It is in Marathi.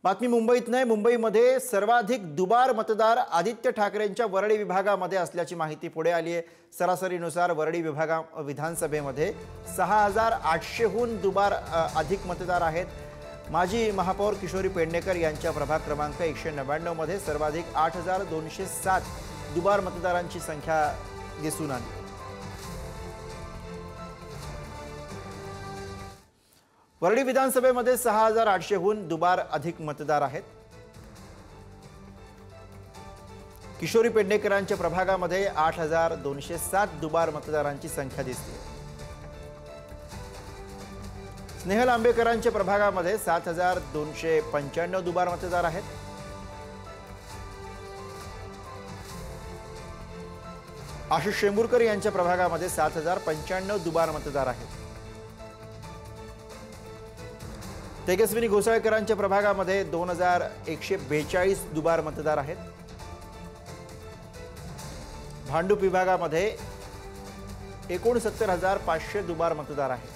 बातमी मुंबईत नाही, मुंबईमध्ये सर्वाधिक दुबार मतदार आदित्य ठाकरेंच्या वरळी विभागामध्ये असल्याची माहिती पुढे आली आहे। सरासरीनुसार वरळी विधानसभेमध्ये 6800हून दुबार अधिक मतदार आहेत। माजी महापौर किशोरी पेडणेकर यांच्या प्रभाग क्रमांक 199 मध्ये सर्वाधिक 8207 दुबार मतदारांची संख्या दिसून आली। वरळी विधानसभेमध्ये 6800हून दुबार अधिक मतदार आहेत। किशोरी पेडणेकरांच्या प्रभागामध्ये 8207 दुबार मतदारांची संख्या दिसते। स्नेहल आंबेकरांच्या प्रभागामध्ये 7295 दुबार मतदार आहेत। आशिष शेंबुरकर यांच्या प्रभागामध्ये 7095 दुबार मतदार आहेत। तेजस्विनी घोसाळकरांच्या प्रभागामध्ये 2142 दुबार मतदार आहेत। भांडूप विभागामध्ये 69500 दुबार मतदार आहेत।